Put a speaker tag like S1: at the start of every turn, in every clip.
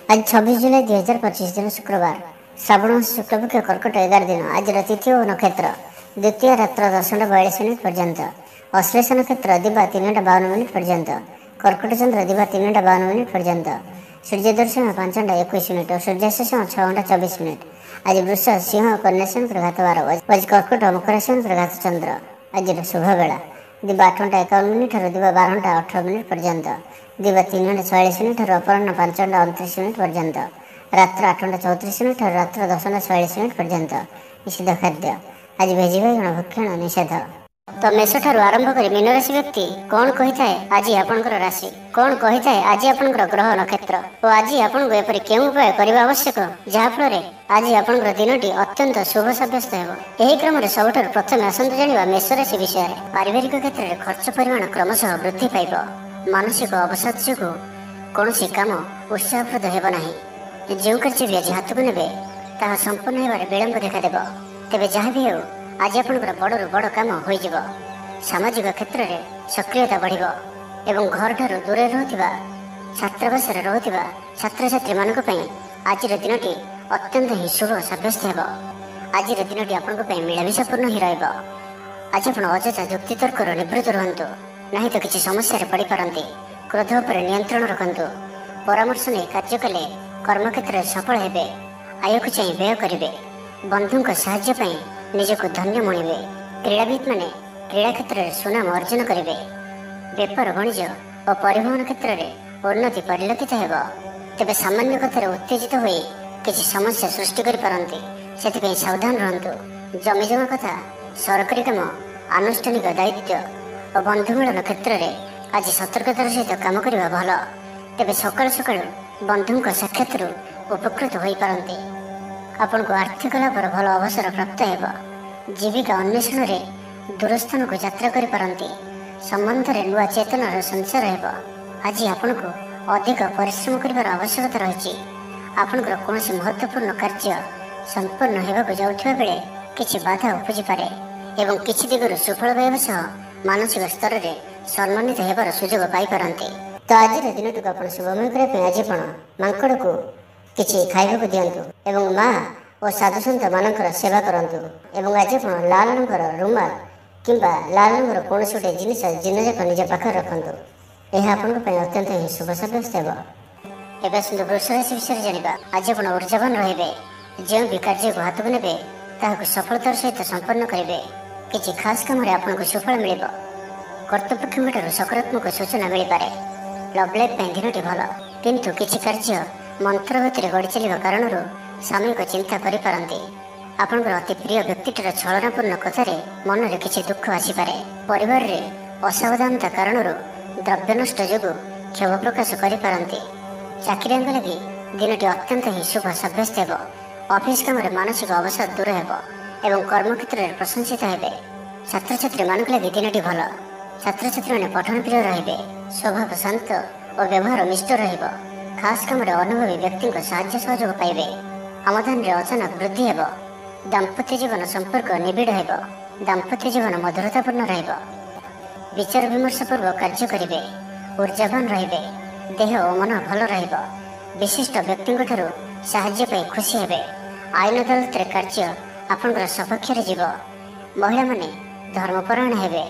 S1: आज 26 जुलाई 2025 दिन शुक्रवार श्रावण मास शुक्लपक्ष कर्कट 11 दिन। आज तिथि और नक्षत्र द्वितीय रात्र 10:42 पर्यंत, अश्लेष नक्षत्र दिवा 3:52 पर्यंत, कर्कट चंद्र दिवा 3:52 पर्यंत, सूर्य दर्शन 5:21 और सूर्यास्त 6:24। आज वृष सिंह कन्या घात 12, आज कर्कट मकर घात चंद्र। आज शुभ बेला दिवा 8:51 और दिवा 12:18 पर्यंत, दिवा 3:46 अपराह 5:29 पर्यंत, रात्र 8:34 और रात्र 10:46 पर्यंत। निषिद्ध खाद्य आज भेजी बैगण भक्षण निषेध। तो मेष ठारू आरंभ कर मीन राशि व्यक्ति कौन कही थाए आज आपनकर राशि, कौन कही थाए आज आपनकर ग्रह नक्षत्र और आज आपनको एपरि केउं उपाय करबा आवश्यक जहा फल आज आपनकर दिनटी अत्यंत शुभ साब्यस्त हेबो। एही क्रम रे सबठारु प्रथमे आसंतु जानिबा मेष राशि विषय। पारिवारिक क्षेत्र में खर्च परिमाण क्रमशः वृद्धि पाइब। मानसिक अवसाद जोगु कौनसी काम उत्साहप्रद हेब नाही। जो कार्य भी आज हाथ को नेबे ताहा संपूर्ण हेबार विलंब देखादेब। तेबे जहाँ भी हो आज आपनकर बड़रू बड़ काम होइजिब। सामाजिक क्षेत्र में सक्रियता बढ़िब एवं घर ठारू दूर रहुथिबा छात्रावास रहुथिबा छात्र छात्री मानक पई आजिर दिनटी अत्यंत ही शुभ साब्यस्त हेब। आजिर दिनटी आपनक पई मिलामिशापूर्ण ही रहइब। आज आपण अଯଥା ଯୁକ୍ତି ତର୍କର ନିବୃତ୍ତ ରୁହନ୍ତୁ, ନାହିଁ ତ କିଛି ସମସ୍ୟାରେ ପଡ଼ିପାରନ୍ତି। କ୍ରୋଧ ଉପରେ ନିୟନ୍ତ୍ରଣ ରଖନ୍ତୁ। ପରାମର୍ଶ ନେଇ କାର୍ଯ୍ୟ କଲେ କର୍ମକ୍ଷେତ୍ରରେ ସଫଳ ହେବେ। ଆୟକୁ ଚାହିଁ ବ୍ୟୟ କରିବେ। ବନ୍ଧୁଙ୍କ ସାହାଯ୍ୟ ପାଇଁ ନିଜକୁ ଧନ୍ୟ ମଣିବେ। କ୍ରୀଡ଼ାବିତ୍ମାନେ କ୍ରୀଡ଼ା କ୍ଷେତ୍ରରେ ସୁନାମ ଅର୍ଜନ କରିବେ। ବେପାର ବାଣିଜ୍ୟ ଓ ପରିବହନ କ୍ଷେତ୍ରରେ ଉନ୍ନତି ପରିଲକ୍ଷିତ ହେବ। ତେବେ ସାମାନ୍ୟ କଥାରେ ଉତ୍ତେଜିତ ହୋଇ କିଛି ସମସ୍ୟା ସୃଷ୍ଟି କରିପାରନ୍ତି, ସେଥିପାଇଁ ସାବଧାନ ରୁହନ୍ତୁ। ଜମିଜମା କଥା, ସରକାରୀ କାମ, ଆନୁଷ୍ଠାନିକ ଦାୟିତ୍ୱ ଓ ବନ୍ଧୁ ମିଳନ କ୍ଷେତ୍ରରେ ଆଜି ସତର୍କତାର ସହିତ କାମ କରିବା ଭଲ। ତେବେ ସକାଳୁ ସକାଳୁ ବନ୍ଧୁଙ୍କ ସାକ୍ଷାତରୁ ଉପକୃତ ହୋଇପାରନ୍ତି। ଆପଣଙ୍କୁ ଆର୍ଥିକ ଲାଭର ଭଲ ଅବସର ପ୍ରାପ୍ତ ହେବ। ଜୀବିକା ଅନ୍ୱେଷଣରେ ଦୂରସ୍ଥାନକୁ ଯାତ୍ରା କରିପାରନ୍ତି। ସମ୍ବନ୍ଧରେ ନୂଆ ଚେତନାର ସଞ୍ଚାର ହେବ। ଆଜି ଆପଣଙ୍କୁ ଅଧିକ ପରିଶ୍ରମ କରିବାର ଆବଶ୍ୟକତା ରହିଛି। ଆପଣଙ୍କର କୌଣସି ମହତ୍ୱପୂର୍ଣ୍ଣ କାର୍ଯ୍ୟ ସମ୍ପନ୍ନ ହେବାକୁ ଯାଉଥିବା ବେଳେ କିଛି ବାଧା ଉପୁଜିପାରେ ଏବଂ କିଛି ଦିଗରୁ ସୁଫଳ ପାଇବା ସହ ମାନସିକ ସ୍ତରରେ ସମ୍ମାନିତ ହେବାର ସୁଯୋଗ ପାଇପାରନ୍ତି। ତ ଆଜିର ଦିନଟିକୁ ଆପଣ ଶୁଭମୟ କରିବା ପାଇଁ ଆଜି ଆପଣ ମାଙ୍କଡ଼କୁ କିଛି ଖାଇବାକୁ ଦିଅନ୍ତୁ ଏବଂ ମା ଓ ସାଧୁସନ୍ଥ ମାନଙ୍କର ସେବା କରନ୍ତୁ। ଏବଂ ଆଜି ଆପଣ ଲାଲ ରଙ୍ଗର ରୁମାଲ କିମ୍ବା ଲାଲ ରଙ୍ଗର କୌଣସି ଗୋଟିଏ ଜିନିଷ ଦିନଯାକ ନିଜ ପାଖରେ ରଖନ୍ତୁ। ଏହା ଆପଣଙ୍କ ପାଇଁ ଅତ୍ୟନ୍ତ ହିଁ ଶୁଭ ସାବ୍ୟସ୍ତ ହେବ। ଏବେ ଆସନ୍ତୁ ବୃଷ ରାଶି ବିଷୟରେ ଜାଣିବା। ଆଜି ଆପଣ ଉର୍ଜାବାନ ରହିବେ। ଯେଉଁ ବି କାର୍ଯ୍ୟକୁ ହାତକୁ ନେବେ ତାହାକୁ ସଫଳତାର ସହିତ ସମ୍ପନ୍ନ କରିବେ। କିଛି ଖାସ୍ କାମରେ ଆପଣଙ୍କୁ ସୁଫଳ ମିଳିବ। କର୍ତ୍ତୃପକ୍ଷଙ୍କଠାରୁ ସକାରାତ୍ମକ ସୂଚନା ମିଳିପାରେ। ଲଭ୍ ଲାଇଫ୍ ପାଇଁ ଦିନଟି ଭଲ, କିନ୍ତୁ କିଛି କାର୍ଯ୍ୟ ମନ୍ଥର ଗତିରେ ଗଡ଼ି ଚାଲିବା କାରଣରୁ ସାମୟିକ ଚିନ୍ତା କରିପାରନ୍ତି। ଆପଣଙ୍କର ଅତି ପ୍ରିୟ ବ୍ୟକ୍ତିଟିର ଛଳନାପୂର୍ଣ୍ଣ କଥାରେ ମନରେ କିଛି ଦୁଃଖ ଆସିପାରେ। ପରିବାରରେ ଅସାବଧାନତା କାରଣରୁ ଦ୍ରବ୍ୟ ନଷ୍ଟ ଯୋଗୁଁ କ୍ଷୋଭ ପ୍ରକାଶ କରିପାରନ୍ତି। ଚାକିରିଆଙ୍କ ଲାଗି ଦିନଟି ଅତ୍ୟନ୍ତ ହିଁ ଶୁଭ ସାବ୍ୟସ୍ତ ହେବ। ଅଫିସ୍ କାମରେ ମାନସିକ ଅବସାଦ ଦୂର ହେବ ଏବଂ କର୍ମକ୍ଷେତ୍ରରେ ପ୍ରଶଂସିତ ହେବେ। ଛାତ୍ରଛାତ୍ରୀମାନଙ୍କ ଲାଗି ଦିନଟି ଭଲ। ଛାତ୍ରଛାତ୍ରୀମାନେ ପଠନ ପ୍ରିୟ ରହିବେ। ସ୍ୱଭାବ ଶାନ୍ତ ଓ ବ୍ୟବହାର ମିଷ୍ଟ ରହିବ। ଖାସ୍ କାମରେ ଅନୁଭବୀ ବ୍ୟକ୍ତିଙ୍କ ସାହାଯ୍ୟ ସହଯୋଗ ପାଇବେ। ଆମଦାନୀରେ ଅଚାନକ ବୃଦ୍ଧି ହେବ। ଦାମ୍ପତ୍ୟ ଜୀବନ ସମ୍ପର୍କ ନିବିଡ଼ ହେବ। ଦାମ୍ପତ୍ୟ ଜୀବନ ମଧୁରତାପୂର୍ଣ୍ଣ ରହିବ। ବିଚାର ବିମର୍ଶ ପୂର୍ବ କାର୍ଯ୍ୟ କରିବେ। ଉର୍ଜାବାନ ରହିବେ। ଦେହ ଓ ମନ ଭଲ ରହିବ। ବିଶିଷ୍ଟ ବ୍ୟକ୍ତିଙ୍କଠାରୁ ସାହାଯ୍ୟ ପାଇ ଖୁସି ହେବେ। ଆଇନ ଅଦାଲତରେ କାର୍ଯ୍ୟ ଆପଣଙ୍କର ସପକ୍ଷରେ ଯିବ। ମହିଳାମାନେ ଧର୍ମପରାୟଣ ହେବେ।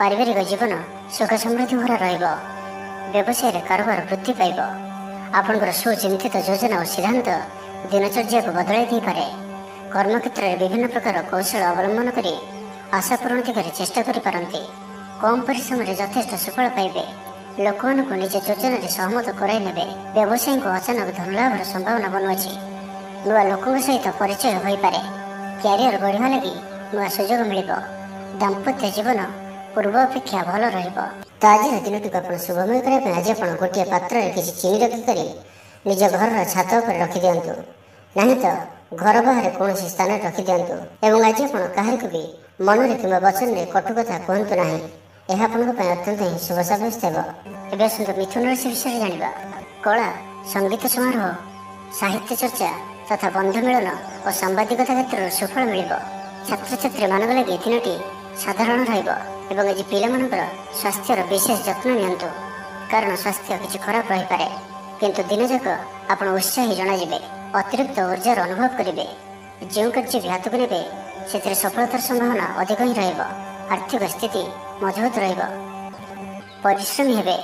S1: ପାରିବାରିକ ଜୀବନ ସୁଖ ସମୃଦ୍ଧି ଭରା ରହିବ। ବ୍ୟବସାୟରେ କାରବାର ବୃଦ୍ଧି ପାଇବ। ଆପଣଙ୍କର ସୁଚିନ୍ତିତ ଯୋଜନା ଓ ସିଦ୍ଧାନ୍ତ ଦିନଚର୍ଯ୍ୟାକୁ ବଦଳାଇ ଦେଇପାରେ। କର୍ମକ୍ଷେତ୍ରରେ ବିଭିନ୍ନ ପ୍ରକାର କୌଶଳ ଅବଲମ୍ବନ କରି ଆଶା ପୂରଣ ଦିଗରେ ଚେଷ୍ଟା କରିପାରନ୍ତି। କମ୍ ପରିଶ୍ରମରେ ଯଥେଷ୍ଟ ସୁଫଳ ପାଇବେ। ଲୋକମାନଙ୍କୁ ନିଜ ଯୋଜନାରେ ସହମତ କରାଇ ନେବେ। ବ୍ୟବସାୟୀଙ୍କୁ ଅଚାନକ ଧନଲାଭର ସମ୍ଭାବନା ବନୁଅଛି। ନୂଆ ଲୋକଙ୍କ ସହିତ ପରିଚୟ ହୋଇପାରେ। କ୍ୟାରିୟର ଗଢ଼ିବା ଲାଗି ନୂଆ ସୁଯୋଗ ମିଳିବ। ଦାମ୍ପତ୍ୟ ଜୀବନ ପୂର୍ବ ଅପେକ୍ଷା ଭଲ ରହିବ। ତ ଆଜିର ଦିନଟିକୁ ଆପଣ ଶୁଭମୟ କରିବା ପାଇଁ ଆଜି ଆପଣ ଗୋଟିଏ ପାତ୍ରରେ କିଛି ଚିନି ରଖିକରି ନିଜ ଘରର ଛାତ ଉପରେ ରଖିଦିଅନ୍ତୁ, ନାହିଁ ତ ଘର ବାହାରେ କୌଣସି ସ୍ଥାନରେ ରଖିଦିଅନ୍ତୁ। ଏବଂ ଆଜି ଆପଣ କାହାରିକୁ ବି ମନରେ କିମ୍ବା ବଚନରେ କଟୁ କଥା କୁହନ୍ତୁ ନାହିଁ। ଏହା ଆପଣଙ୍କ ପାଇଁ ଅତ୍ୟନ୍ତ ହିଁ ଶୁଭ ସାବ୍ୟସ୍ତ ହେବ। ଏବେ ଆସନ୍ତୁ ମିଥୁନ ରାଶି ବିଷୟରେ ଜାଣିବା। କଳା, ସଙ୍ଗୀତ ସମାରୋହ, ସାହିତ୍ୟ ଚର୍ଚ୍ଚା ତଥା ବନ୍ଧୁ ମିଳନ ଓ ସାମ୍ବାଦିକତା କ୍ଷେତ୍ରରେ ସୁଫଳ ମିଳିବ। ଛାତ୍ରଛାତ୍ରୀମାନଙ୍କ ଲାଗି ଦିନଟି ସାଧାରଣ ରହିବ ଏବଂ ଆଜି ପିଲାମାନଙ୍କର ସ୍ୱାସ୍ଥ୍ୟର ବିଶେଷ ଯତ୍ନ ନିଅନ୍ତୁ, କାରଣ ସ୍ୱାସ୍ଥ୍ୟ କିଛି ଖରାପ ରହିପାରେ। କିନ୍ତୁ ଦିନଯାକ ଆପଣ ଉତ୍ସାହୀ ଜଣାଯିବେ, ଅତିରିକ୍ତ ଉର୍ଜାର ଅନୁଭବ କରିବେ। ଯେଉଁ କାର୍ଯ୍ୟ ବି ହାତକୁ ନେବେ ସେଥିରେ ସଫଳତାର ସମ୍ଭାବନା ଅଧିକ ହିଁ ରହିବ। ଆର୍ଥିକ ସ୍ଥିତି ମଜବୁତ ରହିବ। ପରିଶ୍ରମୀ ହେବେ,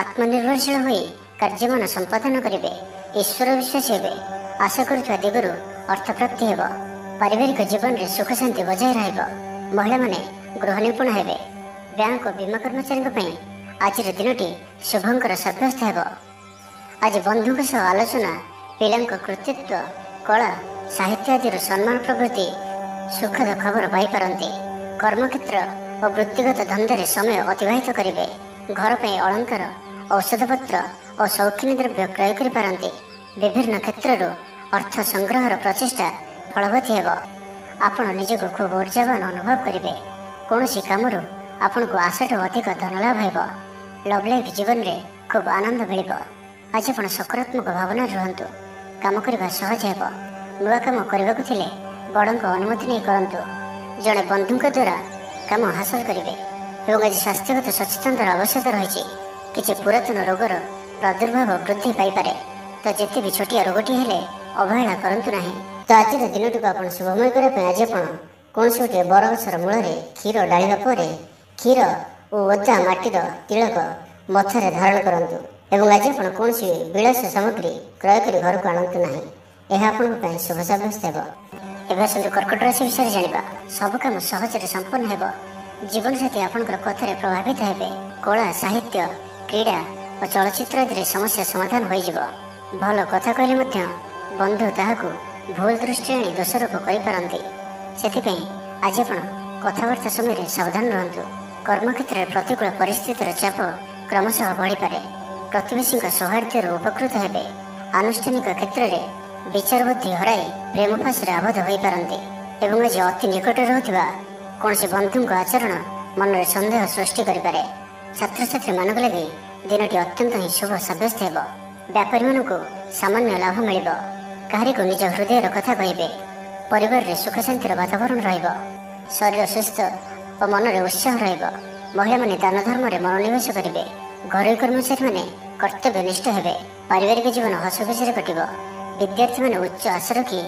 S1: ଆତ୍ମନିର୍ଭରଶୀଳ ହୋଇ କାର୍ଯ୍ୟମାନ ସମ୍ପାଦନ କରିବେ, ଈଶ୍ୱର ବିଶ୍ୱାସୀ ହେବେ, ଆଶା କରୁଥିବା ଦିଗରୁ ଅର୍ଥପ୍ରାପ୍ତି ହେବ। ପାରିବାରିକ ଜୀବନରେ ସୁଖ ଶାନ୍ତି ବଜାୟ ରହିବ। ମହିଳାମାନେ ଗୃହ ନିପୁଣ ହେବେ। ବ୍ୟାଙ୍କ ଓ ବୀମା କର୍ମଚାରୀଙ୍କ ପାଇଁ ଆଜିର ଦିନଟି ଶୁଭଙ୍କର ସାବ୍ୟସ୍ତ ହେବ। ଆଜି ବନ୍ଧୁଙ୍କ ସହ ଆଲୋଚନା, ପିଲାଙ୍କ କୃତିତ୍ୱ, କଳା, ସାହିତ୍ୟ ଆଦିର ସମ୍ମାନ ପ୍ରଭୃତି ସୁଖଦ ଖବର ପାଇପାରନ୍ତି। କର୍ମକ୍ଷେତ୍ର ଓ ବୃତ୍ତିଗତ ଧନ୍ଦାରେ ସମୟ ଅତିବାହିତ କରିବେ। ଘର ପାଇଁ ଅଳଙ୍କାର, ଔଷଧପତ୍ର ଓ ସୌଖିନୀ ଦ୍ରବ୍ୟ କ୍ରୟ କରିପାରନ୍ତି। ବିଭିନ୍ନ କ୍ଷେତ୍ରରୁ ଅର୍ଥ ସଂଗ୍ରହର ପ୍ରଚେଷ୍ଟା ଫଳବତୀ ହେବ। ଆପଣ ନିଜକୁ ଖୁବ୍ ଉର୍ଜାବାନ ଅନୁଭବ କରିବେ। କୌଣସି କାମରୁ ଆପଣଙ୍କୁ ଆଶାଠୁ ଅଧିକ ଧନ ଲାଭ ହେବ। ଲଭ୍ ଲାଇଫ୍ ଜୀବନରେ ଖୁବ୍ ଆନନ୍ଦ ମିଳିବ। ଆଜି ଆପଣ ସକାରାତ୍ମକ ଭାବନାରେ ରୁହନ୍ତୁ। କାମ କରିବା ସହଜ ହେବ। ନୂଆ କାମ କରିବାକୁ ଥିଲେ ବଡ଼ଙ୍କ ଅନୁମତି ନେଇ କରନ୍ତୁ। ଜଣେ ବନ୍ଧୁଙ୍କ ଦ୍ୱାରା କାମ ହାସଲ କରିବେ। ଏବଂ ଆଜି ସ୍ୱାସ୍ଥ୍ୟଗତ ସଚେତନତାର ଆବଶ୍ୟକତା ରହିଛି। କିଛି ପୁରାତନ ରୋଗର ପ୍ରାଦୁର୍ଭାବ ବୃଦ୍ଧି ପାଇପାରେ, ତ ଯେତେ ବି ଛୋଟିଆ ରୋଗଟି ହେଲେ ଅବହେଳା କରନ୍ତୁ ନାହିଁ। ତ ଆଜିର ଦିନଟିକୁ ଆପଣ ଶୁଭମୟ କରିବା ପାଇଁ ଆଜି ଆପଣ କୌଣସି ଗୋଟିଏ ବରଗଛର ମୂଳରେ କ୍ଷୀର ଢାଳିବା ପରେ କ୍ଷୀର ଓ ଓଦା ମାଟିର ତିଳକ ମଥାରେ ଧାରଣ କରନ୍ତୁ। ଏବଂ ଆଜି ଆପଣ କୌଣସି ବିଳାସ ସାମଗ୍ରୀ କ୍ରୟ କରି ଘରକୁ ଆଣନ୍ତୁ ନାହିଁ। ଏହା ଆପଣଙ୍କ ପାଇଁ ଶୁଭ ସାବ୍ୟସ୍ତ ହେବ। ଏବେ ଆସନ୍ତୁ କର୍କଟ ରାଶି ବିଷୟରେ ଜାଣିବା। ସବୁ କାମ ସହଜରେ ସମ୍ପନ୍ନ ହେବ। ଜୀବନସାଥୀ ଆପଣଙ୍କର କଥାରେ ପ୍ରଭାବିତ ହେବେ। କଳା, ସାହିତ୍ୟ, କ୍ରୀଡ଼ା ଓ ଚଳଚ୍ଚିତ୍ର ଆଦିରେ ସମସ୍ୟା ସମାଧାନ ହୋଇଯିବ। ଭଲ କଥା କହିଲେ ମଧ୍ୟ ବନ୍ଧୁ ତାହାକୁ ଭୁଲ ଦୃଷ୍ଟିରେ ଆଣି ଦୋଷାରୋପ କରିପାରନ୍ତି। ସେଥିପାଇଁ ଆଜି ଆପଣ କଥାବାର୍ତ୍ତା ସମୟରେ ସାବଧାନ ରୁହନ୍ତୁ। କର୍ମକ୍ଷେତ୍ରରେ ପ୍ରତିକୂଳ ପରିସ୍ଥିତିର ଚାପ କ୍ରମଶଃ ବଢ଼ିପାରେ। ପ୍ରତିବେଶୀଙ୍କ ସୌହାର୍ଦ୍ଦ୍ୟରୁ ଉପକୃତ ହେବେ। ଆନୁଷ୍ଠାନିକ କ୍ଷେତ୍ରରେ ବିଚାର ବୁଦ୍ଧି ହରାଇ ପ୍ରେମ ଫାଶରେ ଆବଦ୍ଧ ହୋଇପାରନ୍ତି। ଏବଂ ଆଜି ଅତି ନିକଟରେ ରହୁଥିବା କୌଣସି ବନ୍ଧୁଙ୍କ ଆଚରଣ ମନରେ ସନ୍ଦେହ ସୃଷ୍ଟି କରିପାରେ। ଛାତ୍ରଛାତ୍ରୀମାନଙ୍କ ଲାଗି ଦିନଟି ଅତ୍ୟନ୍ତ ହିଁ ଶୁଭ ସାବ୍ୟସ୍ତ ହେବ। ବ୍ୟାପାରୀମାନଙ୍କୁ ସାମାନ୍ୟ ଲାଭ ମିଳିବ। କାହାରିକୁ ନିଜ ହୃଦୟର କଥା କହିବେ। ପରିବାରରେ ସୁଖ ଶାନ୍ତିର ବାତାବରଣ ରହିବ। ଶରୀର ସୁସ୍ଥ ଓ ମନରେ ଉତ୍ସାହ ରହିବ। ମହିଳାମାନେ ଦାନ ଧର୍ମରେ ମନୋନିବେଶ କରିବେ। ଘରୋଇ କର୍ମଚାରୀମାନେ କର୍ତ୍ତବ୍ୟନିଷ୍ଠ ହେବେ। ପାରିବାରିକ ଜୀବନ ହସଖୁସିରେ କଟିବ। ବିଦ୍ୟାର୍ଥୀମାନେ ଉଚ୍ଚ ଆଶା ରଖି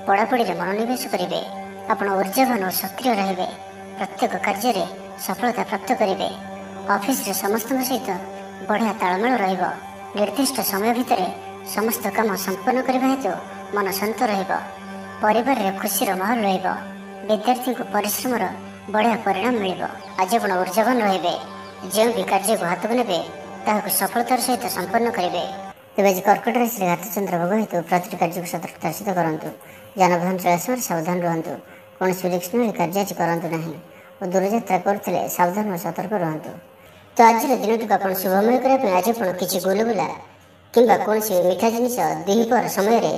S1: ପଢ଼ାପଢ଼ିରେ ମନୋନିବେଶ କରିବେ। ଆପଣ ଉର୍ଜାବାନ ଓ ସକ୍ରିୟ ରହିବେ। ପ୍ରତ୍ୟେକ କାର୍ଯ୍ୟରେ ସଫଳତା ପ୍ରାପ୍ତ କରିବେ। ଅଫିସରେ ସମସ୍ତଙ୍କ ସହିତ ବଢ଼ିଆ ତାଳମେଳ ରହିବ। ନିର୍ଦ୍ଦିଷ୍ଟ ସମୟ ଭିତରେ ସମସ୍ତ କାମ ସମ୍ପନ୍ନ କରିବା ହେତୁ ମନ ଶାନ୍ତ ରହିବ। ପରିବାରରେ ଖୁସିର ମାହୋଲ ରହିବ। ବିଦ୍ୟାର୍ଥୀଙ୍କୁ ପରିଶ୍ରମର ବଢ଼ିଆ ପରିଣାମ ମିଳିବ। ଆଜି ଆପଣ ଉର୍ଜାବାନ ରହିବେ। ଯେଉଁ ବି କାର୍ଯ୍ୟକୁ ହାତକୁ ନେବେ ତାହାକୁ ସଫଳତାର ସହିତ ସମ୍ପନ୍ନ କରିବେ। ତେବେ ଆଜି କର୍କଟ ରାଶିରେ ଘାତଚନ୍ଦ୍ର ଭୋଗ ହେତୁ ପ୍ରତିଟି କାର୍ଯ୍ୟକୁ ସତର୍କତାର ସହିତ କରନ୍ତୁ। ଯାନବାହନ ଚଳାଇବା ସମୟରେ ସାବଧାନ ରୁହନ୍ତୁ। କୌଣସି ରିସ୍କ ନେଇ କାର୍ଯ୍ୟ ଆଜି କରନ୍ତୁ ନାହିଁ ଓ ଦୂରଯାତ୍ରା କରୁଥିଲେ ସାବଧାନ ଓ ସତର୍କ ରୁହନ୍ତୁ। ତ ଆଜିର ଦିନଟିକୁ ଆପଣ ଶୁଭମୟ କରିବା ପାଇଁ ଆଜି ଆପଣ କିଛି ଗୁଲୁଗୁଲା କିମ୍ବା କୌଣସି ମିଠା ଜିନିଷ ଦ୍ୱିପହର ସମୟରେ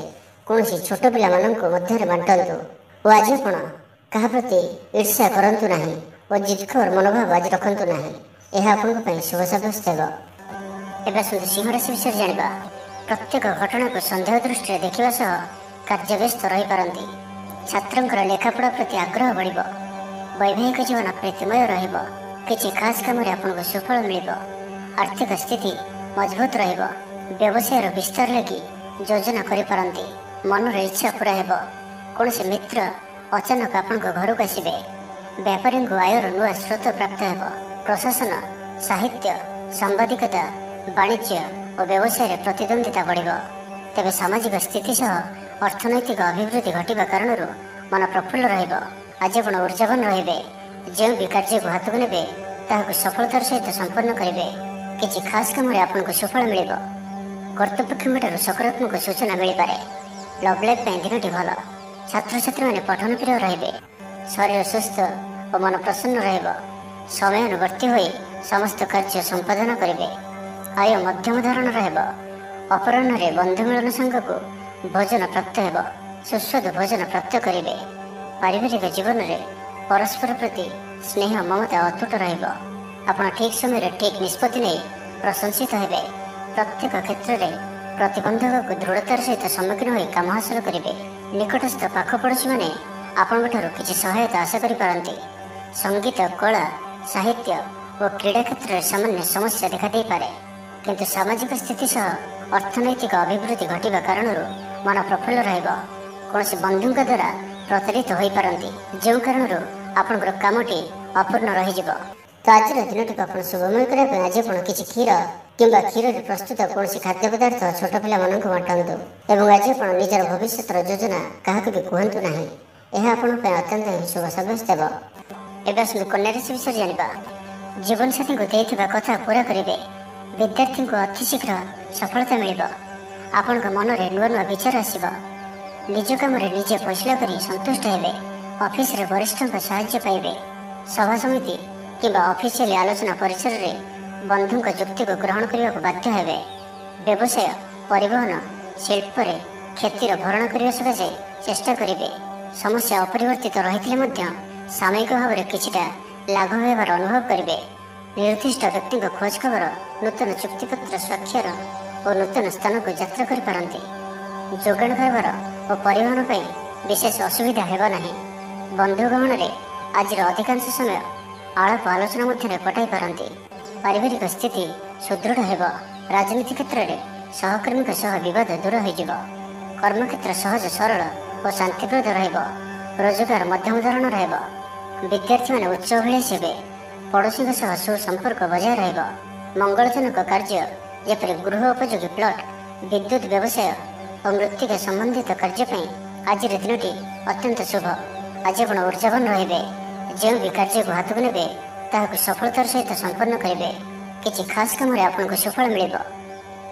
S1: କୌଣସି ଛୋଟ ପିଲାମାନଙ୍କ ମଧ୍ୟରେ ବାଣ୍ଟନ୍ତୁ। ଓ ଆଜି ଆପଣ କାହା ପ୍ରତି ଈର୍ଷା କରନ୍ତୁ ନାହିଁ ଓ ଜିଦଖୋର ମନୋଭାବ ଆଜି ରଖନ୍ତୁ ନାହିଁ। ଏହା ଆପଣଙ୍କ ପାଇଁ ଶୁଭ ସାବ୍ୟସ୍ତ ହେବ। ଏବେ ଆସନ୍ତୁ ସିଂହ ରାଶି ବିଷୟରେ ଜାଣିବା। ପ୍ରତ୍ୟେକ ଘଟଣାକୁ ସନ୍ଦେହ ଦୃଷ୍ଟିରେ ଦେଖିବା ସହ କାର୍ଯ୍ୟବ୍ୟସ୍ତ ରହିପାରନ୍ତି। ଛାତ୍ରଙ୍କର ଲେଖାପଢ଼ା ପ୍ରତି ଆଗ୍ରହ ବଢ଼ିବ। ବୈବାହିକ ଜୀବନ ପ୍ରୀତିମୟ ରହିବ। କିଛି ଖାସ୍ କାମରେ ଆପଣଙ୍କୁ ସୁଫଳ ମିଳିବ। ଆର୍ଥିକ ସ୍ଥିତି ମଜବୁତ ରହିବ। ବ୍ୟବସାୟର ବିସ୍ତାର ଲାଗି ଯୋଜନା କରିପାରନ୍ତି। ମନର ଇଚ୍ଛା ପୂରା ହେବ। କୌଣସି ମିତ୍ର ଅଚାନକ ଆପଣଙ୍କ ଘରକୁ ଆସିବେ। ବ୍ୟାପାରୀଙ୍କୁ ଆୟର ନୂଆ ସ୍ରୋତ ପ୍ରାପ୍ତ ହେବ। ପ୍ରଶାସନ, ସାହିତ୍ୟ, ସାମ୍ବାଦିକତା, ବାଣିଜ୍ୟ ଓ ବ୍ୟବସାୟରେ ପ୍ରତିଦ୍ୱନ୍ଦ୍ୱିତା ବଢ଼ିବ। ତେବେ ସାମାଜିକ ସ୍ଥିତି ସହ ଅର୍ଥନୈତିକ ଅଭିବୃଦ୍ଧି ଘଟିବା କାରଣରୁ ମନ ପ୍ରଫୁଲ୍ଲ ରହିବ। ଆଜି ଆପଣ ଉର୍ଜାବାନ ରହିବେ। ଯେଉଁ ବି କାର୍ଯ୍ୟକୁ ହାତକୁ ନେବେ ତାହାକୁ ସଫଳତାର ସହିତ ସମ୍ପନ୍ନ କରିବେ। କିଛି ଖାସ୍ କାମରେ ଆପଣଙ୍କୁ ସୁଫଳ ମିଳିବ। କର୍ତ୍ତୃପକ୍ଷଙ୍କଠାରୁ ସକାରାତ୍ମକ ସୂଚନା ମିଳିପାରେ। ଲଭ୍ ଲାଇଫ୍ ପାଇଁ ଦିନଟି ଭଲ। ଛାତ୍ରଛାତ୍ରୀମାନେ ପଠନପ୍ରିୟ ରହିବେ। ଶରୀର ସୁସ୍ଥ ଓ ମନ ପ୍ରସନ୍ନ ରହିବ। ସମୟାନୁବର୍ତ୍ତୀ ହୋଇ ସମସ୍ତ କାର୍ଯ୍ୟ ସମ୍ପାଦନ କରିବେ। ଆୟ ମଧ୍ୟମ ଧରଣର ହେବ। ଅପରାହ୍ନରେ ବନ୍ଧୁ ମିଳନ ସାଙ୍ଗକୁ ଭୋଜନ ପ୍ରାପ୍ତ ହେବ। ସୁସ୍ୱାଦୁ ଭୋଜନ ପ୍ରାପ୍ତ କରିବେ। ପାରିବାରିକ ଜୀବନରେ ପରସ୍ପର ପ୍ରତି ସ୍ନେହ ମମତା ଅତୁଟ ରହିବ। ଆପଣ ଠିକ୍ ସମୟରେ ଠିକ୍ ନିଷ୍ପତ୍ତି ନେଇ ପ୍ରଶଂସିତ ହେବେ। ପ୍ରତ୍ୟେକ କ୍ଷେତ୍ରରେ ପ୍ରତିବନ୍ଧକକୁ ଦୃଢ଼ତାର ସହିତ ସମ୍ମୁଖୀନ ହୋଇ କାମ ହାସଲ କରିବେ। ନିକଟସ୍ଥ ପାଖ ପଡ଼ୋଶୀମାନେ ଆପଣଙ୍କଠାରୁ କିଛି ସହାୟତା ଆଶା କରିପାରନ୍ତି। ସଙ୍ଗୀତ, କଳା, ସାହିତ୍ୟ ଓ କ୍ରୀଡ଼ା କ୍ଷେତ୍ରରେ ସାମାନ୍ୟ ସମସ୍ୟା ଦେଖାଦେଇପାରେ। କିନ୍ତୁ ସାମାଜିକ ସ୍ଥିତି ସହ ଅର୍ଥନୈତିକ ଅଭିବୃଦ୍ଧି ଘଟିବା କାରଣରୁ ମନ ପ୍ରଫୁଲ୍ଲ ରହିବ। କୌଣସି ବନ୍ଧୁଙ୍କ ଦ୍ୱାରା ପ୍ରତାରିତ ହୋଇପାରନ୍ତି, ଯେଉଁ କାରଣରୁ ଆପଣଙ୍କର କାମଟି ଅପୂର୍ଣ୍ଣ ରହିଯିବ। ତ ଆଜିର ଦିନଟିକୁ ଆପଣ ଶୁଭମୟ କରିବା ପାଇଁ ଆଜି ଆପଣ କିଛି କ୍ଷୀର କିମ୍ବା କ୍ଷୀରରେ ପ୍ରସ୍ତୁତ କୌଣସି ଖାଦ୍ୟ ପଦାର୍ଥ ଛୋଟ ପିଲାମାନଙ୍କୁ ବାଣ୍ଟନ୍ତୁ ଏବଂ ଆଜି ଆପଣ ନିଜର ଭବିଷ୍ୟତର ଯୋଜନା କାହାକୁ ବି କୁହନ୍ତୁ ନାହିଁ। ଏହା ଆପଣଙ୍କ ପାଇଁ ଅତ୍ୟନ୍ତ ହିଁ ଶୁଭ ସାବ୍ୟସ୍ତ ହେବ। ଏବେ ଆସନ୍ତୁ କନ୍ୟା ରାଶି ବିଷୟରେ ଜାଣିବା। ଜୀବନସାଥୀଙ୍କୁ ଦେଇଥିବା କଥା ପୁରା କରିବେ। ବିଦ୍ୟାର୍ଥୀଙ୍କୁ ଅତି ଶୀଘ୍ର ସଫଳତା ମିଳିବ। ଆପଣଙ୍କ ମନରେ ନୂଆ ନୂଆ ବିଚାର ଆସିବ। ନିଜ କାମରେ ନିଜେ ଫଇସଲା କରି ସନ୍ତୁଷ୍ଟ ହେବେ। ଅଫିସରେ ବରିଷ୍ଠଙ୍କ ସାହାଯ୍ୟ ପାଇବେ। ସଭା ସମିତି କିମ୍ବା ଅଫିସିଆଲି ଆଲୋଚନା ପରିସରରେ ବନ୍ଧୁଙ୍କ ଯୁକ୍ତିକୁ ଗ୍ରହଣ କରିବାକୁ ବାଧ୍ୟ ହେବେ। ବ୍ୟବସାୟ, ପରିବହନ, ଶିଳ୍ପରେ କ୍ଷତିର ଭରଣ କରିବା ସକାଶେ ଚେଷ୍ଟା କରିବେ। ସମସ୍ୟା ଅପରିବର୍ତ୍ତିତ ରହିଥିଲେ ମଧ୍ୟ ସାମୟିକ ଭାବରେ କିଛିଟା ଲାଘବ ହେବାର ଅନୁଭବ କରିବେ। ନିର୍ଦ୍ଦିଷ୍ଟ ବ୍ୟକ୍ତିଙ୍କ ଖୋଜ ଖବର, ନୂତନ ଚୁକ୍ତିପତ୍ର ସ୍ୱାକ୍ଷର ଓ ନୂତନ ସ୍ଥାନକୁ ଯାତ୍ରା କରିପାରନ୍ତି। ଯୋଗାଣ କାରବାର ଓ ପରିବହନ ପାଇଁ ବିଶେଷ ଅସୁବିଧା ହେବ ନାହିଁ। ବନ୍ଧୁ ଗହଣରେ ଆଜିର ଅଧିକାଂଶ ସମୟ ଆଳାପ ଆଲୋଚନା ମଧ୍ୟରେ କଟାଇ ପାରନ୍ତି। ପାରିବାରିକ ସ୍ଥିତି ସୁଦୃଢ଼ ହେବ। ରାଜନୀତି କ୍ଷେତ୍ରରେ ସହକର୍ମୀଙ୍କ ସହ ବିବାଦ ଦୂର ହୋଇଯିବ। କର୍ମକ୍ଷେତ୍ର ସହଜ ସରଳ ଓ ଶାନ୍ତିପ୍ରଦ ରହିବ। ରୋଜଗାର ମଧ୍ୟମ ଧରଣର ହେବ। ବିଦ୍ୟାର୍ଥୀମାନେ ଉଚ୍ଚ ଅଭିଳାଷୀ ହେବେ। ପଡ଼ୋଶୀଙ୍କ ସହ ସୁସମ୍ପର୍କ ବଜାୟ ରହିବ। ମଙ୍ଗଳଜନକ କାର୍ଯ୍ୟ ଯେପରି ଗୃହ ଉପଯୋଗୀ ପ୍ଲଟ୍, ବିଦ୍ୟୁତ୍ ବ୍ୟବସାୟ ଓ ମୃତ୍ତିକା ସମ୍ବନ୍ଧିତ କାର୍ଯ୍ୟ ପାଇଁ ଆଜିର ଦିନଟି ଅତ୍ୟନ୍ତ ଶୁଭ। ଆଜି ଆପଣ ଉର୍ଜାବାନ ରହିବେ। ଯେଉଁ ବି କାର୍ଯ୍ୟକୁ ହାତକୁ ନେବେ ତାହାକୁ ସଫଳତାର ସହିତ ସମ୍ପନ୍ନ କରିବେ। କିଛି ଖାସ୍ କାମରେ ଆପଣଙ୍କୁ ସୁଫଳ ମିଳିବ।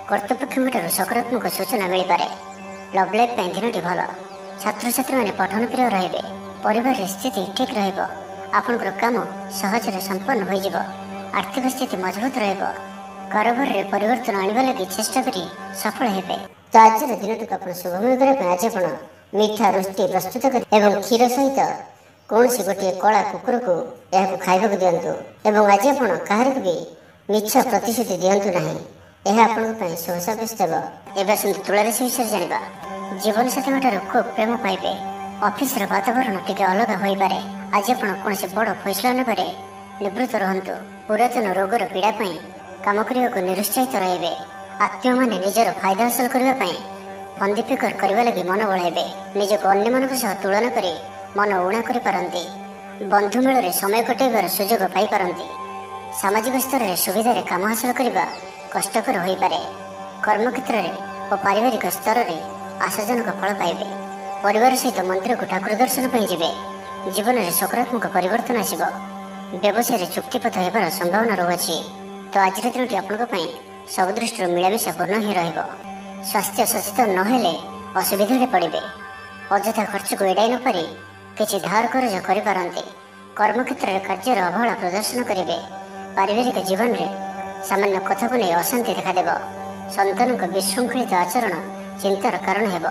S1: କର୍ତ୍ତୃପକ୍ଷଙ୍କଠାରୁ ସକାରାତ୍ମକ ସୂଚନା ମିଳିପାରେ। ଲଭ୍ ଲାଇଫ୍ ପାଇଁ ଦିନଟି ଭଲ। ଛାତ୍ରଛାତ୍ରୀମାନେ ପଠନ ପ୍ରିୟ ରହିବେ। ପରିବାରରେ ସ୍ଥିତି ଠିକ୍ ରହିବ। ଆପଣଙ୍କର କାମ ସହଜରେ ସମ୍ପନ୍ନ ହୋଇଯିବ। ଆର୍ଥିକ ସ୍ଥିତି ମଜବୁତ ରହିବ। କାରବାରରେ ପରିବର୍ତ୍ତନ ଆଣିବା ଲାଗି ଚେଷ୍ଟା କରି ସଫଳ ହେବେ। ତ ଆଜିର ଦିନଟିକୁ ଆପଣ ଶୁଭମୟ କରିବା ପାଇଁ ଆଜି ଆପଣ ମିଠା ରୁଟି ପ୍ରସ୍ତୁତ କରି ଏବଂ କ୍ଷୀର ସହିତ କୌଣସି ଗୋଟିଏ କଳା କୁକୁରକୁ ଏହାକୁ ଖାଇବାକୁ ଦିଅନ୍ତୁ ଏବଂ ଆଜି ଆପଣ କାହାରିକୁ ବି ମିଛ ପ୍ରତିଶ୍ରୁତି ଦିଅନ୍ତୁ ନାହିଁ। ଏହା ଆପଣଙ୍କ ପାଇଁ ଶୁଭ ସାବ୍ୟସ୍ତ ହେବ। ଏବେ ଆସନ୍ତୁ ତୁଳା ରାଶି ବିଷୟରେ ଜାଣିବା। ଜୀବନସାଥୀଙ୍କଠାରୁ ଖୁବ୍ ପ୍ରେମ ପାଇବେ। ଅଫିସର ବାତାବରଣ ଟିକେ ଅଲଗା ହୋଇପାରେ। ଆଜି ଆପଣ କୌଣସି ବଡ଼ ଫଇସଲା ନେବାରେ ନିବୃତ୍ତ ରୁହନ୍ତୁ। ପୁରାତନ ରୋଗର ପୀଡ଼ା ପାଇଁ କାମ କରିବାକୁ ନିରୁତ୍ସାହିତ ରହିବେ। ଆତ୍ମୀୟମାନେ ନିଜର ଫାଇଦା ହାସଲ କରିବା ପାଇଁ ଫନ୍ଦି ଫିକର କରିବା ଲାଗି ମନ ବଳାଇବେ। ନିଜକୁ ଅନ୍ୟମାନଙ୍କ ସହ ତୁଳନା କରି ମନ ଊଣା କରିପାରନ୍ତି। ବନ୍ଧୁ ମେଳରେ ସମୟ କଟାଇବାର ସୁଯୋଗ ପାଇପାରନ୍ତି। ସାମାଜିକ ସ୍ତରରେ ସୁବିଧାରେ କାମ ହାସଲ କରିବା କଷ୍ଟକର ହୋଇପାରେ। କର୍ମକ୍ଷେତ୍ରରେ ଓ ପାରିବାରିକ ସ୍ତରରେ ଆଶାଜନକ ଫଳ ପାଇବେ। ପରିବାର ସହିତ ମନ୍ଦିରକୁ ଠାକୁର ଦର୍ଶନ ପାଇଁ ଯିବେ। ଜୀବନରେ ସକାରାତ୍ମକ ପରିବର୍ତ୍ତନ ଆସିବ। ବ୍ୟବସାୟରେ ଚୁକ୍ତିପଥ ହେବାର ସମ୍ଭାବନା ରହୁଅଛି। ତ ଆଜିର ଦିନଟି ଆପଣଙ୍କ ପାଇଁ ସବୁ ଦୃଷ୍ଟିରୁ ମିଳାମିଶା ପୂର୍ଣ୍ଣ ହିଁ ରହିବ। ସ୍ୱାସ୍ଥ୍ୟ ସଚେତନ ନହେଲେ ଅସୁବିଧାରେ ପଡ଼ିବେ। ଅଯଥା ଖର୍ଚ୍ଚକୁ ଏଡ଼ାଇ ନପାରି କିଛି ଧାର କରଜ କରିପାରନ୍ତି। କର୍ମକ୍ଷେତ୍ରରେ କାର୍ଯ୍ୟର ଅବହେଳା ପ୍ରଦର୍ଶନ କରିବେ। ପାରିବାରିକ ଜୀବନରେ ସାମାନ୍ୟ କଥାକୁ ନେଇ ଅଶାନ୍ତି ଦେଖାଦେବ। ସନ୍ତାନଙ୍କ ବିଶୃଙ୍ଖଳିତ ଆଚରଣ ଚିନ୍ତାର କାରଣ ହେବ।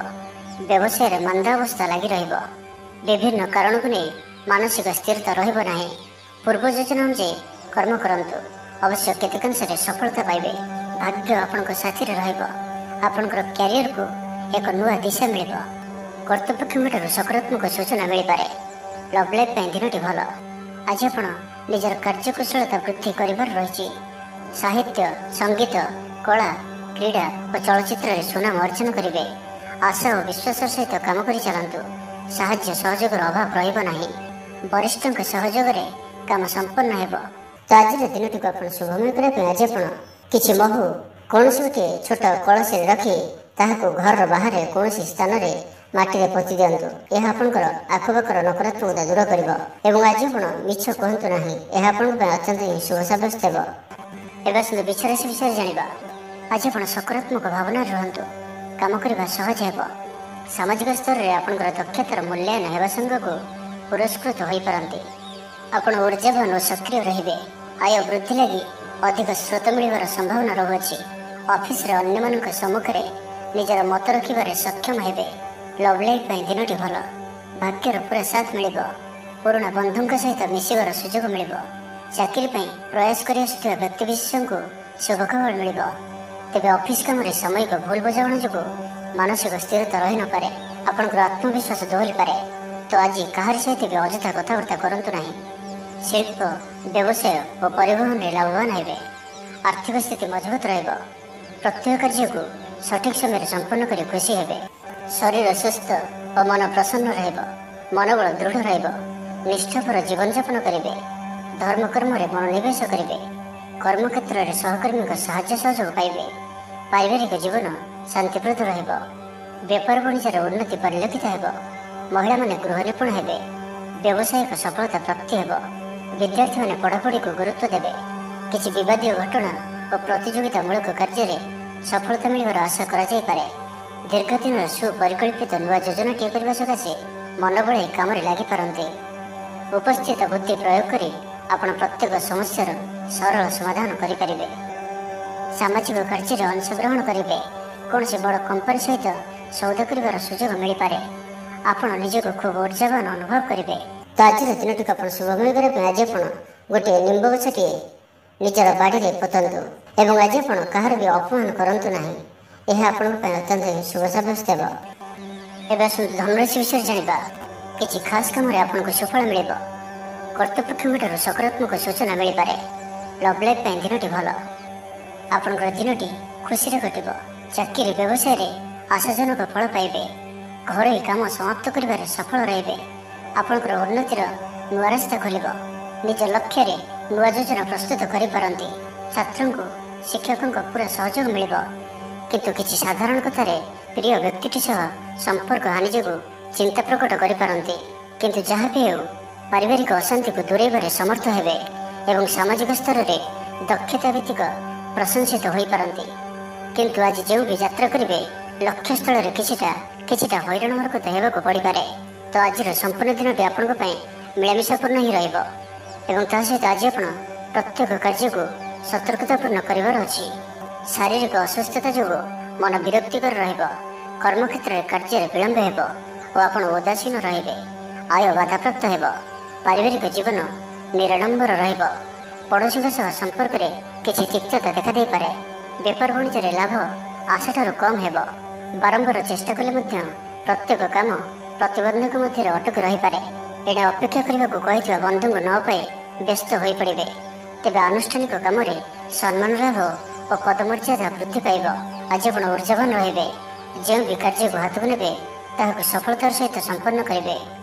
S1: ବ୍ୟବସାୟରେ ମାନ୍ଦାବସ୍ଥା ଲାଗି ରହିବ। ବିଭିନ୍ନ କାରଣକୁ ନେଇ ମାନସିକ ସ୍ଥିରତା ରହିବ ନାହିଁ। ପୂର୍ବ ଯୋଜନା ଅନୁଯାୟୀ କର୍ମ କରନ୍ତୁ। ଅବଶ୍ୟ କେତେକାଂଶରେ ସଫଳତା ପାଇବେ। ଭାଗ୍ୟ ଆପଣଙ୍କ ସାଥିରେ ରହିବ। ଆପଣଙ୍କର କ୍ୟାରିୟରକୁ ଏକ ନୂଆ ଦିଶା ମିଳିବ। କର୍ତ୍ତୃପକ୍ଷଙ୍କଠାରୁ ସକାରାତ୍ମକ ସୂଚନା ମିଳିପାରେ। ଲଭ୍ ଲାଇଫ୍ ପାଇଁ ଦିନଟି ଭଲ। ଆଜି ଆପଣ ନିଜର କାର୍ଯ୍ୟକୁଶଳତା ବୃଦ୍ଧି କରିବାର ରହିଛି। ସାହିତ୍ୟ, ସଙ୍ଗୀତ, କଳା, କ୍ରୀଡ଼ା ଓ ଚଳଚ୍ଚିତ୍ରରେ ସୁନାମ ଅର୍ଜନ କରିବେ। ଆଶା ଓ ବିଶ୍ୱାସର ସହିତ କାମ କରି ଚାଲନ୍ତୁ। ସାହାଯ୍ୟ ସହଯୋଗର ଅଭାବ ରହିବ ନାହିଁ। ବରିଷ୍ଠଙ୍କ ସହଯୋଗରେ କାମ ସମ୍ପନ୍ନ ହେବ। ତ ଆଜିର ଦିନଟିକୁ ଆପଣ ଶୁଭମୟ କରିବା ପାଇଁ ଆଜି ଆପଣ କିଛି ମହୁ କୌଣସି ଗୋଟିଏ ଛୋଟ କଳସରେ ରଖି ତାହାକୁ ଘରର ବାହାରେ କୌଣସି ସ୍ଥାନରେ ମାଟିରେ ପୋତି ଦିଅନ୍ତୁ। ଏହା ଆପଣଙ୍କର ଆଖପାଖର ନକାରାତ୍ମକତା ଦୂର କରିବ ଏବଂ ଆଜି ଆପଣ ମିଛ କୁହନ୍ତୁ ନାହିଁ। ଏହା ଆପଣଙ୍କ ପାଇଁ ଅତ୍ୟନ୍ତ ହିଁ ଶୁଭ ସାବ୍ୟସ୍ତ ହେବ। ଏବେ ଆସନ୍ତୁ ବୃଷ ରାଶି ବିଷୟରେ ଜାଣିବା। ଆଜି ଆପଣ ସକାରାତ୍ମକ ଭାବନାରେ ରୁହନ୍ତୁ। କାମ କରିବା ସହଜ ହେବ। ସାମାଜିକ ସ୍ତରରେ ଆପଣଙ୍କର ଦକ୍ଷତାର ମୂଲ୍ୟାୟନ ହେବା ସାଙ୍ଗକୁ ପୁରସ୍କୃତ ହୋଇପାରନ୍ତି। ଆପଣ ଉର୍ଜାବାନ ଓ ସକ୍ରିୟ ରହିବେ। ଆୟ ବୃଦ୍ଧି ଲାଗି ଅଧିକ ସ୍ରୋତ ମିଳିବାର ସମ୍ଭାବନା ରହୁଅଛି। ଅଫିସରେ ଅନ୍ୟମାନଙ୍କ ସମ୍ମୁଖରେ ନିଜର ମତ ରଖିବାରେ ସକ୍ଷମ ହେବେ। ଲଭ୍ ଲାଇଫ୍ ପାଇଁ ଦିନଟି ଭଲ। ଭାଗ୍ୟର ପୁରା ସାଥ ମିଳିବ। ପୁରୁଣା ବନ୍ଧୁଙ୍କ ସହିତ ମିଶିବାର ସୁଯୋଗ ମିଳିବ। ଚାକିରି ପାଇଁ ପ୍ରୟାସ କରି ଆସୁଥିବା ବ୍ୟକ୍ତିବିଶେଷଙ୍କୁ ଶୁଭ ଖବର ମିଳିବ। ତେବେ ଅଫିସ କାମରେ ସାମୟିକ ଭୁଲ ବୁଝାମଣା ଯୋଗୁଁ ମାନସିକ ସ୍ଥିରତା ରହିନପାରେ। ଆପଣଙ୍କର ଆତ୍ମବିଶ୍ୱାସ ଦୋହଲିପାରେ। ତ ଆଜି କାହାରି ସହିତ ବି ଅଯଥା କଥାବାର୍ତ୍ତା କରନ୍ତୁ ନାହିଁ। ଶିଳ୍ପ, ବ୍ୟବସାୟ ଓ ପରିବହନରେ ଲାଭବାନ ହେବେ। ଆର୍ଥିକ ସ୍ଥିତି ମଜବୁତ ରହିବ। ପ୍ରତ୍ୟେକ କାର୍ଯ୍ୟକୁ ସଠିକ୍ ସମୟରେ ସମ୍ପନ୍ନ କରି ଖୁସି ହେବେ। ଶରୀର ସୁସ୍ଥ ଓ ମନ ପ୍ରସନ୍ନ ରହିବ। ମନୋବଳ ଦୃଢ଼ ରହିବ। ନିଷ୍ଠାପର ଜୀବନଯାପନ କରିବେ। ଧର୍ମକର୍ମରେ ମନୋନିବେଶ କରିବେ। କର୍ମକ୍ଷେତ୍ରରେ ସହକର୍ମୀଙ୍କ ସାହାଯ୍ୟ ସହଯୋଗ ପାଇବେ। ପାରିବାରିକ ଜୀବନ ଶାନ୍ତିପ୍ରଦ ରହିବ। ବେପାର ବାଣିଜ୍ୟର ଉନ୍ନତି ପରିଲକ୍ଷିତ ହେବ। ମହିଳାମାନେ ଗୃହ ନିପୁଣ ହେବେ। ବ୍ୟବସାୟିକ ସଫଳତା ପ୍ରାପ୍ତି ହେବ। ବିଦ୍ୟାର୍ଥୀମାନେ ପଢ଼ାପଢ଼ିକୁ ଗୁରୁତ୍ୱ ଦେବେ। କିଛି ବିବାଦୀୟ ଘଟଣା ଓ ପ୍ରତିଯୋଗିତାମୂଳକ କାର୍ଯ୍ୟରେ ସଫଳତା ମିଳିବାର ଆଶା କରାଯାଇପାରେ। ଦୀର୍ଘଦିନର ସୁପରିକଳ୍ପିତ ନୂଆ ଯୋଜନାଟିଏ କରିବା ସକାଶେ ମନ ବଳାଇ କାମରେ ଲାଗିପାରନ୍ତି। ଉପସ୍ଥିତ ବୁଦ୍ଧି ପ୍ରୟୋଗ କରି ଆପଣ ପ୍ରତ୍ୟେକ ସମସ୍ୟାର ସରଳ ସମାଧାନ କରିପାରିବେ। ସାମାଜିକ କାର୍ଯ୍ୟରେ ଅଂଶଗ୍ରହଣ କରିବେ। କୌଣସି ବଡ଼ କମ୍ପାନୀ ସହିତ ସୌଦା କରିବାର ସୁଯୋଗ ମିଳିପାରେ। ଆପଣ ନିଜକୁ ଖୁବ୍ ଉର୍ଜାବାନ ଅନୁଭବ କରିବେ। ତ ଆଜିର ଦିନଟିକୁ ଆପଣ ଶୁଭମୟ କରିବା ପାଇଁ ଆଜି ଆପଣ ଗୋଟିଏ ନିମ୍ବ ଗଛଟିଏ ନିଜର ବାଡ଼ିରେ ପୋତନ୍ତୁ ଏବଂ ଆଜି ଆପଣ କାହାର ବି ଅପମାନ କରନ୍ତୁ ନାହିଁ। ଏହା ଆପଣଙ୍କ ପାଇଁ ଅତ୍ୟନ୍ତ ଶୁଭ ସାବ୍ୟସ୍ତ ହେବ। ଏବେ ଆସନ୍ତୁ ଧନରାଶି ବିଷୟରେ ଜାଣିବା। କିଛି ଖାସ୍ କାମରେ ଆପଣଙ୍କୁ ସୁଫଳ ମିଳିବ। କର୍ତ୍ତୃପକ୍ଷଙ୍କଠାରୁ ସକାରାତ୍ମକ ସୂଚନା ମିଳିପାରେ। ଲଭ୍ ଲାଇଫ୍ ପାଇଁ ଦିନଟି ଭଲ। ଆପଣଙ୍କର ଦିନଟି ଖୁସିରେ କଟିବ। ଚାକିରି ବ୍ୟବସାୟରେ ଆଶାଜନକ ଫଳ ପାଇବେ। ଘରୋଇ କାମ ସମାପ୍ତ କରିବାରେ ସଫଳ ରହିବେ। ଆପଣଙ୍କର ଉନ୍ନତିର ନୂଆ ରାସ୍ତା ଖୋଲିବ। ନିଜ ଲକ୍ଷ୍ୟରେ ନୂଆ ଯୋଜନା ପ୍ରସ୍ତୁତ କରିପାରନ୍ତି। ଛାତ୍ରଙ୍କୁ ଶିକ୍ଷକଙ୍କ ପୁରା ସହଯୋଗ ମିଳିବ। କିନ୍ତୁ କିଛି ସାଧାରଣ କଥାରେ ପ୍ରିୟ ବ୍ୟକ୍ତିଟି ସହ ସମ୍ପର୍କ ହାନି ଯୋଗୁଁ ଚିନ୍ତା ପ୍ରକଟ କରିପାରନ୍ତି। କିନ୍ତୁ ଯାହା ବି ହେଉ ପାରିବାରିକ ଅଶାନ୍ତିକୁ ଦୂରେଇବାରେ ସମର୍ଥ ହେବେ ଏବଂ ସାମାଜିକ ସ୍ତରରେ ଦକ୍ଷତା ଭିତ୍ତିକ ପ୍ରଶଂସିତ ହୋଇପାରନ୍ତି। କିନ୍ତୁ ଆଜି ଯେଉଁ ବି ଯାତ୍ରା କରିବେ ଲକ୍ଷ୍ୟସ୍ଥଳରେ କିଛିଟା ହଇରାଣ ହରକତ ହେବାକୁ ପଡ଼ିପାରେ। ତ ଆଜିର ସମ୍ପୂର୍ଣ୍ଣ ଦିନଟି ଆପଣଙ୍କ ପାଇଁ ମିଳାମିଶାପୂର୍ଣ୍ଣ ହିଁ ରହିବ ଏବଂ ତା ସହିତ ଆଜି ଆପଣ ପ୍ରତ୍ୟେକ କାର୍ଯ୍ୟକୁ ସତର୍କତାପୂର୍ଣ୍ଣ କରିବାର ଅଛି। ଶାରୀରିକ ଅସୁସ୍ଥତା ଯୋଗୁଁ ମନ ବିରକ୍ତିକର ରହିବ। କର୍ମକ୍ଷେତ୍ରରେ କାର୍ଯ୍ୟରେ ବିଳମ୍ବ ହେବ ଓ ଆପଣ ଉଦାସୀନ ରହିବେ। ଆୟ ବାଧାପ୍ରାପ୍ତ ହେବ। ପାରିବାରିକ ଜୀବନ ନିରାଡ଼ମ୍ବର ରହିବ। ପଡ଼ୋଶୀଙ୍କ ସହ ସମ୍ପର୍କରେ କିଛି ତିକ୍ତତା ଦେଖାଦେଇପାରେ। ବେପାର ବାଣିଜ୍ୟରେ ଲାଭ ଆଶାଠାରୁ କମ୍ ହେବ। ବାରମ୍ବାର ଚେଷ୍ଟା କଲେ ମଧ୍ୟ ପ୍ରତ୍ୟେକ କାମ ପ୍ରତିବନ୍ଧକ ମଧ୍ୟରେ ଅଟକି ରହିପାରେ। ଏଣେ ଅପେକ୍ଷା କରିବାକୁ କହିଥିବା ବନ୍ଧୁଙ୍କୁ ନ ପାଇ ବ୍ୟସ୍ତ ହୋଇପଡ଼ିବେ। ତେବେ ଆନୁଷ୍ଠାନିକ କାମରେ ସମ୍ମାନ ଲାଭ ଓ ପଦମର୍ଯ୍ୟାଦା ବୃଦ୍ଧି ପାଇବ। ଆଜି ଆପଣ ଉର୍ଜାବାନ ରହିବେ। ଯେଉଁ ବି କାର୍ଯ୍ୟକୁ ହାତକୁ ନେବେ ତାହାକୁ ସଫଳତାର ସହିତ ସମ୍ପନ୍ନ କରିବେ।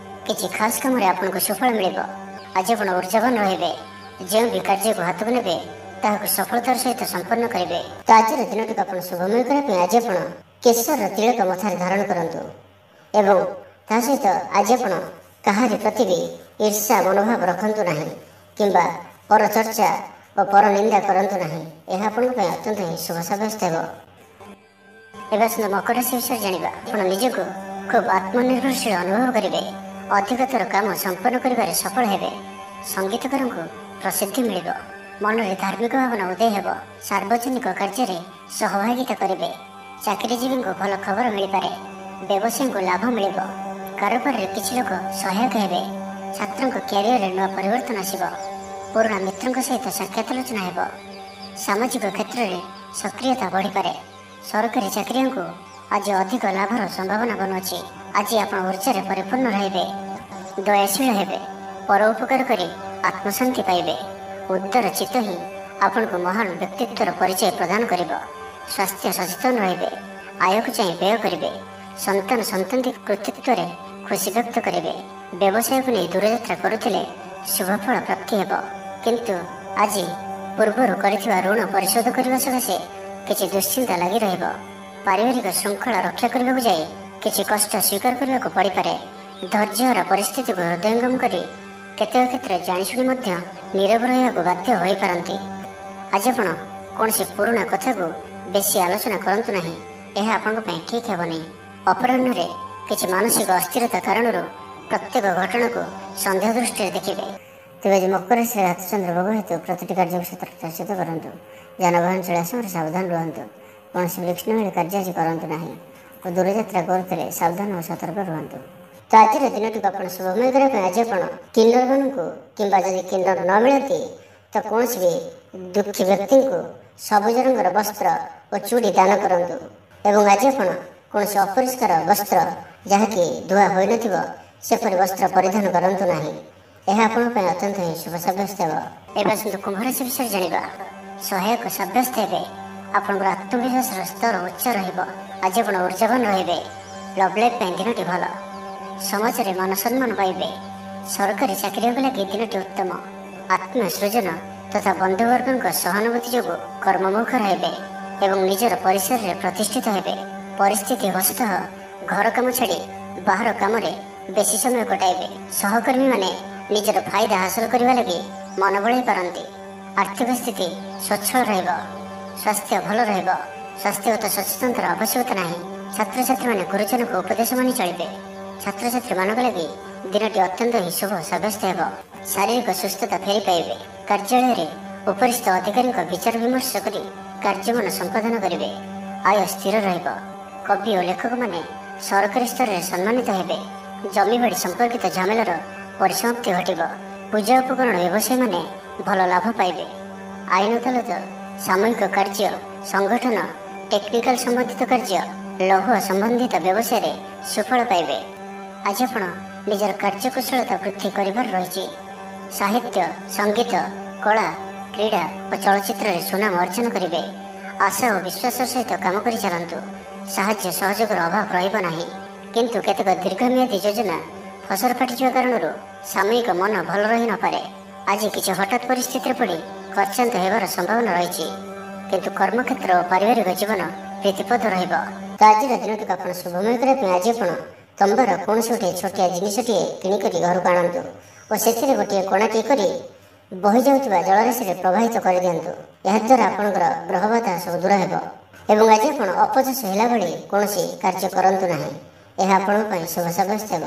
S1: କିଛି ଖାସ୍ କାମରେ ଆପଣଙ୍କୁ ସୁଫଳ ମିଳିବ। ଆଜି ଆପଣ ଉର୍ଜାବାନ ରହିବେ। ଯେଉଁ ବି କାର୍ଯ୍ୟକୁ ହାତକୁ ନେବେ ତାହାକୁ ସଫଳତାର ସହିତ ସମ୍ପନ୍ନ କରିବେ। ତ ଆଜିର ଦିନଟିକୁ ଆପଣ ଶୁଭମୟ କରିବା ପାଇଁ ଆଜି ଆପଣ କେଶରର ତିଳକ ମଥାରେ ଧାରଣ କରନ୍ତୁ ଏବଂ ତା ସହିତ ଆଜି ଆପଣ କାହାରି ପ୍ରତି ବି ଈର୍ଷା ମନୋଭାବ ରଖନ୍ତୁ ନାହିଁ କିମ୍ବା ପରଚର୍ଚ୍ଚା ଓ ପରନିନ୍ଦା କରନ୍ତୁ ନାହିଁ। ଏହା ଆପଣଙ୍କ ପାଇଁ ଅତ୍ୟନ୍ତ ହିଁ ଶୁଭ ସାବ୍ୟସ୍ତ ହେବ। ଏବେ ଆସନ୍ତୁ ମକର ରାଶି ବିଷୟରେ ଜାଣିବା। ଆପଣ ନିଜକୁ ଖୁବ୍ ଆତ୍ମନିର୍ଭରଶୀଳ ଅନୁଭବ କରିବେ। ଅଧିକତର କାମ ସମ୍ପନ୍ନ କରିବାରେ ସଫଳ ହେବେ। ସଙ୍ଗୀତକାରଙ୍କୁ ପ୍ରସିଦ୍ଧି ମିଳିବ। ମନରେ ଧାର୍ମିକ ଭାବନା ଉଦୟ ହେବ। ସାର୍ବଜନିକ କାର୍ଯ୍ୟରେ ସହଭାଗିତା କରିବେ। ଚାକିରିଜୀବୀଙ୍କୁ ଭଲ ଖବର ମିଳିପାରେ। ବ୍ୟବସାୟୀଙ୍କୁ ଲାଭ ମିଳିବ। କାରୋବାରରେ କିଛି ଲୋକ ସହାୟକ ହେବେ। ଛାତ୍ରଙ୍କ କ୍ୟାରିୟରରେ ନୂଆ ପରିବର୍ତ୍ତନ ଆସିବ। ପୁରୁଣା ମିତ୍ରଙ୍କ ସହିତ ସାକ୍ଷାତ ଆଲୋଚନା ହେବ। ସାମାଜିକ କ୍ଷେତ୍ରରେ ସକ୍ରିୟତା ବଢ଼ିପାରେ। ସରକାରୀ ଚାକିରିଆଙ୍କୁ ଆଜି ଅଧିକ ଲାଭର ସମ୍ଭାବନା ବନୁଅଛି। ଆଜି ଆପଣ ଉର୍ଜାରେ ପରିପୂର୍ଣ୍ଣ ରହିବେ। ଦୟାଶୀଳ ହେବେ। ପର ଉପକାର କରି ଆତ୍ମଶାନ୍ତି ପାଇବେ। ଉଦାର ଚିତ୍ତ ହିଁ ଆପଣଙ୍କୁ ମହାନ ବ୍ୟକ୍ତିତ୍ୱର ପରିଚୟ ପ୍ରଦାନ କରିବ। ସ୍ୱାସ୍ଥ୍ୟ ସଚେତନ ରହିବେ। ଆୟକୁ ଚାହିଁ ବ୍ୟୟ କରିବେ। ସନ୍ତାନୀ କୃତିତ୍ୱରେ ଖୁସି ବ୍ୟକ୍ତ କରିବେ। ବ୍ୟବସାୟକୁ ନେଇ ଦୂରଯାତ୍ରା କରୁଥିଲେ ଶୁଭଫଳ ପ୍ରାପ୍ତି ହେବ। କିନ୍ତୁ ଆଜି ପୂର୍ବରୁ କରିଥିବା ଋଣ ପରିଶୋଧ କରିବା ସକାଶେ କିଛି ଦୁଶ୍ଚିନ୍ତା ଲାଗି ରହିବ। ପାରିବାରିକ ଶୃଙ୍ଖଳା ରକ୍ଷା କରିବାକୁ ଯାଇ କିଛି କଷ୍ଟ ସ୍ୱୀକାର କରିବାକୁ ପଡ଼ିପାରେ। ଧୈର୍ଯ୍ୟହରା ପରିସ୍ଥିତିକୁ ହୃଦୟଙ୍ଗମ କରି କେତେକ କ୍ଷେତ୍ରରେ ଜାଣିଶୁଣି ମଧ୍ୟ ନୀରବ ରହିବାକୁ ବାଧ୍ୟ ହୋଇପାରନ୍ତି। ଆଜି ଆପଣ କୌଣସି ପୁରୁଣା କଥାକୁ ବେଶୀ ଆଲୋଚନା କରନ୍ତୁ ନାହିଁ। ଏହା ଆପଣଙ୍କ ପାଇଁ ଠିକ୍ ହେବନି। ଅପରାହ୍ନରେ କିଛି ମାନସିକ ଅସ୍ଥିରତା କାରଣରୁ ପ୍ରତ୍ୟେକ ଘଟଣାକୁ ସନ୍ଦେହ ଦୃଷ୍ଟିରେ ଦେଖିବେ। ତେବେ ଆଜି ମକର ରାଶିରେ ରାତିଚନ୍ଦ୍ର ଭୋଗ ହେତୁ ପ୍ରତିଟି କାର୍ଯ୍ୟକୁ ସତର୍କତାର ସହିତ କରନ୍ତୁ। ଯାନବାହନ ଚଳାଇବା ସମୟରେ ସାବଧାନ ରୁହନ୍ତୁ। କୌଣସି ବିଘ୍ନମୟ କାର୍ଯ୍ୟ ଆଜି କରନ୍ତୁ ନାହିଁ ଓ ଦୂରଯାତ୍ରା କରୁଥିଲେ ସାବଧାନ ଓ ସତର୍କ ରୁହନ୍ତୁ। ତ ଆଜିର ଦିନଟିକୁ ଆପଣ ଶୁଭମୟ କରିବା ପାଇଁ ଆଜି ଆପଣ କିନ୍ନରମାନଙ୍କୁ କିମ୍ବା ଯଦି କିନ୍ନର ନ ମିଳନ୍ତି ତ କୌଣସି ବି ଦୁଃଖୀ ବ୍ୟକ୍ତିଙ୍କୁ ସବୁଜ ରଙ୍ଗର ବସ୍ତ୍ର ଓ ଚୁଡ଼ି ଦାନ କରନ୍ତୁ ଏବଂ ଆଜି ଆପଣ କୌଣସି ଅପରିଷ୍କାର ବସ୍ତ୍ର ଯାହାକି ଧୁଆ ହୋଇନଥିବ ସେପରି ବସ୍ତ୍ର ପରିଧାନ କରନ୍ତୁ ନାହିଁ। ଏହା ଆପଣଙ୍କ ପାଇଁ ଅତ୍ୟନ୍ତ ହିଁ ଶୁଭ ସାବ୍ୟସ୍ତ ହେବ। ଏବେ ଆସନ୍ତୁ କୁମ୍ଭ ରାଶି ବିଷୟରେ ଜାଣିବା। ସହାୟକ ସାବ୍ୟସ୍ତ ହେବେ। ଆପଣଙ୍କର ଆତ୍ମବିଶ୍ୱାସର ସ୍ତର ଉଚ୍ଚ ରହିବ। ଆଜି ଆପଣ ଊର୍ଜାବାନ ରହିବେ। ଲଭ୍ ଲାଇଫ୍ ପାଇଁ ଦିନଟି ଭଲ। ସମାଜରେ ମାନ ସମ୍ମାନ ପାଇବେ। ସରକାରୀ ଚାକିରିକୁ ଲାଗି ଦିନଟି ଉତ୍ତମ। ଆତ୍ମସୃଜନ ତଥା ବନ୍ଧୁବର୍ଗଙ୍କ ସହାନୁଭୂତି ଯୋଗୁଁ କର୍ମମୁଖ ରହିବେ ଏବଂ ନିଜର ପରିସରରେ ପ୍ରତିଷ୍ଠିତ ହେବେ। ପରିସ୍ଥିତି ବଶତଃ ଘର କାମ ଛାଡ଼ି ବାହାର କାମରେ ବେଶୀ ସମୟ କଟାଇବେ। ସହକର୍ମୀମାନେ ନିଜର ଫାଇଦା ହାସଲ କରିବା ଲାଗି ମନ ବଳାଇ ପାରନ୍ତି। ଆର୍ଥିକ ସ୍ଥିତି ସ୍ୱଚ୍ଛଳ ରହିବ। ସ୍ୱାସ୍ଥ୍ୟ ଭଲ ରହିବ। ସ୍ୱାସ୍ଥ୍ୟଗତ ସଚେତନତାର ଆବଶ୍ୟକତା ନାହିଁ। ଛାତ୍ରଛାତ୍ରୀମାନେ ଗୁରୁଜନଙ୍କ ଉପଦେଶ ମାନି ଚଳିବେ। ଛାତ୍ରଛାତ୍ରୀମାନଙ୍କ ଲାଗି ଦିନଟି ଅତ୍ୟନ୍ତ ହିଁ ଶୁଭ ସାବ୍ୟସ୍ତ ହେବ। ଶାରୀରିକ ସୁସ୍ଥତା ଫେରି ପାଇବେ। କାର୍ଯ୍ୟାଳୟରେ ଉପରିସ୍ଥ ଅଧିକାରୀଙ୍କ ବିଚାର ବିମର୍ଶ କରି କାର୍ଯ୍ୟମାନ ସମ୍ପାଦନ କରିବେ। ଆୟ ସ୍ଥିର ରହିବ। କବି ଓ ଲେଖକମାନେ ସରକାରୀ ସ୍ତରରେ ସମ୍ମାନିତ ହେବେ। ଜମିବାଡ଼ି ସମ୍ପର୍କିତ ଝାମେଲାର ପରିସମାପ୍ତି ଘଟିବ। ପୂଜା ଉପକରଣ ବ୍ୟବସାୟୀମାନେ ଭଲ ଲାଭ ପାଇବେ। ଆଇନ ଅଦାଲତ, ସାମୂହିକ କାର୍ଯ୍ୟ, ସଂଗଠନ, ଟେକ୍ନିକାଲ ସମ୍ବନ୍ଧିତ କାର୍ଯ୍ୟ, ଲୌହ ସମ୍ବନ୍ଧିତ ବ୍ୟବସାୟରେ ସୁଫଳ ପାଇବେ। ଆଜି ଆପଣ ନିଜର କାର୍ଯ୍ୟକୁଶଳତା ବୃଦ୍ଧି କରିବାର ରହିଛି। ସାହିତ୍ୟ, ସଙ୍ଗୀତ, କଳା, କ୍ରୀଡ଼ା ଓ ଚଳଚ୍ଚିତ୍ରରେ ସୁନାମ ଅର୍ଜନ କରିବେ। ଆଶା ଓ ବିଶ୍ୱାସର ସହିତ କାମ କରି ଚାଲନ୍ତୁ। ସାହାଯ୍ୟ ସହଯୋଗର ଅଭାବ ରହିବ ନାହିଁ। କିନ୍ତୁ କେତେକ ଦୀର୍ଘମିଆଦୀ ଯୋଜନା ଫସର ଫାଟିଯିବା କାରଣରୁ ସାମୟିକ ମନ ଭଲ ରହି ନପାରେ। ଆଜି କିଛି ହଠାତ୍ ପରିସ୍ଥିତିରେ ପଡ଼ି ଖର୍ଚ୍ଚାନ୍ତ ହେବାର ସମ୍ଭାବନା ରହିଛି। କିନ୍ତୁ କର୍ମକ୍ଷେତ୍ର ଓ ପାରିବାରିକ ଜୀବନ ପ୍ରୀତିପଦ ରହିବ। ତ ଆଜିର ଦିନଟିକୁ ଆପଣ ଶୁଭମୟ କରିବା ପାଇଁ ଆଜି ଆପଣ ତମ୍ବାର କୌଣସି ଗୋଟିଏ ଛୋଟିଆ ଜିନିଷଟିଏ କିଣିକରି ଘରକୁ ଆଣନ୍ତୁ ଓ ସେଥିରେ ଗୋଟିଏ କଣାଟିଏ କରି ବହିଯାଉଥିବା ଜଳରାଶିରେ ପ୍ରବାହିତ କରିଦିଅନ୍ତୁ। ଏହାଦ୍ୱାରା ଆପଣଙ୍କର ଗ୍ରହବାଧା ସବୁ ଦୂର ହେବ ଏବଂ ଆଜି ଆପଣ ଅପଯଶ ହେଲା ଭଳି କୌଣସି କାର୍ଯ୍ୟ କରନ୍ତୁ ନାହିଁ। ଏହା ଆପଣଙ୍କ ପାଇଁ ଶୁଭ ସାବ୍ୟସ୍ତ ହେବ।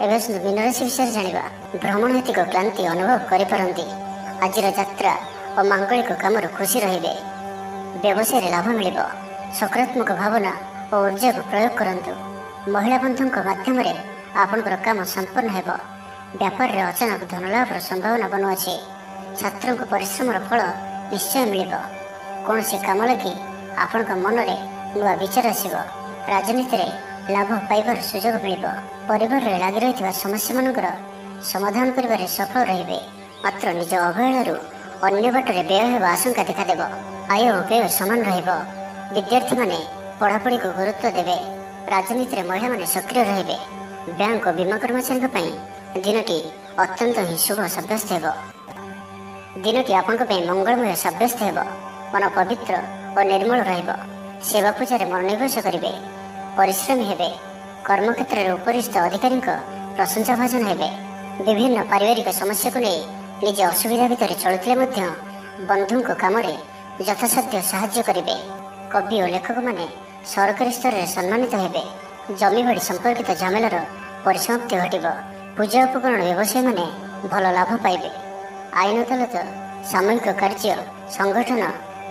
S1: ଏବେ ଆସନ୍ତୁ ମୀନରାଶି ବିଷୟରେ ଜାଣିବା। ଭ୍ରମଣ ହେତିକ କ୍ଳାନ୍ତି ଅନୁଭବ କରିପାରନ୍ତି। ଆଜିର ଯାତ୍ରା ଓ ମାଙ୍ଗଳିକ କାମରୁ ଖୁସି ରହିବେ। ବ୍ୟବସାୟରେ ଲାଭ ମିଳିବ। ସକାରାତ୍ମକ ଭାବନା ଓ ଊର୍ଜାକୁ ପ୍ରୟୋଗ କରନ୍ତୁ। ମହିଳା ବନ୍ଧୁଙ୍କ ମାଧ୍ୟମରେ ଆପଣଙ୍କର କାମ ସମ୍ପନ୍ନ ହେବ। ବ୍ୟାପାରରେ ଅଚାନକ ଧନଲାଭର ସମ୍ଭାବନା ବନୁଅଛି। ଛାତ୍ରଙ୍କ ପରିଶ୍ରମର ଫଳ ନିଶ୍ଚୟ ମିଳିବ। କୌଣସି କାମ ଲାଗି ଆପଣଙ୍କ ମନରେ ନୂଆ ବିଚାର ଆସିବ। ରାଜନୀତିରେ ଲାଭ ପାଇବାର ସୁଯୋଗ ମିଳିବ। ପରିବାରରେ ଲାଗି ରହିଥିବା ସମସ୍ୟାମାନଙ୍କର ସମାଧାନ କରିବାରେ ସଫଳ ରହିବେ। ମାତ୍ର ନିଜ ଅବହେଳାରୁ ଅନ୍ୟ ବାଟରେ ବ୍ୟୟ ହେବା ଆଶଙ୍କା ଦେଖାଦେବ। ଆୟ ଓ ବ୍ୟୟ ସମାନ ରହିବ। ବିଦ୍ୟାର୍ଥୀମାନେ ପଢ଼ାପଢ଼ିକୁ ଗୁରୁତ୍ୱ ଦେବେ। ରାଜନୀତିରେ ମହିଳାମାନେ ସକ୍ରିୟ ରହିବେ। ବ୍ୟାଙ୍କ ଓ ବୀମା କର୍ମଚାରୀଙ୍କ ପାଇଁ ଦିନଟି ଅତ୍ୟନ୍ତ ହିଁ ଶୁଭ ସାବ୍ୟସ୍ତ ହେବ। ଦିନଟି ଆପଣଙ୍କ ପାଇଁ ମଙ୍ଗଳମୟ ସାବ୍ୟସ୍ତ ହେବ। ମନ ପବିତ୍ର ଓ ନିର୍ମଳ ରହିବ। ସେବା ପୂଜାରେ ମନୋନିବେଶ କରିବେ। ପରିଶ୍ରମୀ ହେବେ। କର୍ମକ୍ଷେତ୍ରରେ ଉପରିସ୍ଥ ଅଧିକାରୀଙ୍କ ପ୍ରଶଂସା ଭାଜନ ହେବେ। ବିଭିନ୍ନ ପାରିବାରିକ ସମସ୍ୟାକୁ ନେଇ ନିଜ ଅସୁବିଧା ଭିତରେ ଚଳୁଥିଲେ ମଧ୍ୟ ବନ୍ଧୁଙ୍କ କାମରେ ଯଥାସାଧ୍ୟ ସାହାଯ୍ୟ କରିବେ। କବି ଓ ଲେଖକମାନେ ସରକାରୀ ସ୍ତରରେ ସମ୍ମାନିତ ହେବେ। ଜମିବାଡ଼ି ସମ୍ପର୍କିତ ଝାମେଲାର ପରିସମାପ୍ତି ଘଟିବ। ପୂଜା ଉପକରଣ ବ୍ୟବସାୟୀମାନେ ଭଲ ଲାଭ ପାଇବେ। ଆଇନ ଅଦାଲତ, ସାମୂହିକ କାର୍ଯ୍ୟ, ସଂଗଠନ,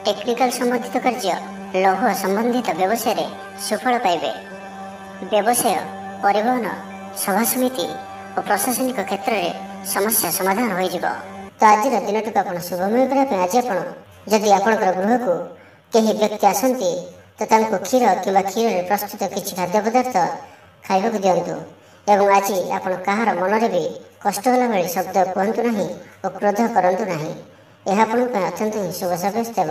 S1: ଟେକ୍ନିକାଲ ସମ୍ବନ୍ଧିତ କାର୍ଯ୍ୟ, ଲୌହ ସମ୍ବନ୍ଧିତ ବ୍ୟବସାୟରେ ସୁଫଳ ପାଇବେ। ବ୍ୟବସାୟ, ପରିବହନ, ସଭାସମିତି ଓ ପ୍ରଶାସନିକ କ୍ଷେତ୍ରରେ ସମସ୍ୟା ସମାଧାନ ହୋଇଯିବ। ତ ଆଜିର ଦିନଟିକୁ ଆପଣ ଶୁଭମୟ କରିବା ପାଇଁ ଆଜି ଆପଣ ଯଦି ଆପଣଙ୍କର ଗୃହକୁ କେହି ବ୍ୟକ୍ତି ଆସନ୍ତି ତ ତାଙ୍କୁ କ୍ଷୀର କିମ୍ବା କ୍ଷୀରରେ ପ୍ରସ୍ତୁତ କିଛି ଖାଦ୍ୟ ପଦାର୍ଥ ଖାଇବାକୁ ଦିଅନ୍ତୁ ଏବଂ ଆଜି ଆପଣ କାହାର ମନରେ ବି କଷ୍ଟ ହେଲା ଭଳି ଶବ୍ଦ କୁହନ୍ତୁ ନାହିଁ ଓ କ୍ରୋଧ କରନ୍ତୁ ନାହିଁ। ଏହା ଆପଣଙ୍କ ପାଇଁ ଅତ୍ୟନ୍ତ ହିଁ ଶୁଭ ସାବ୍ୟସ୍ତ ହେବ।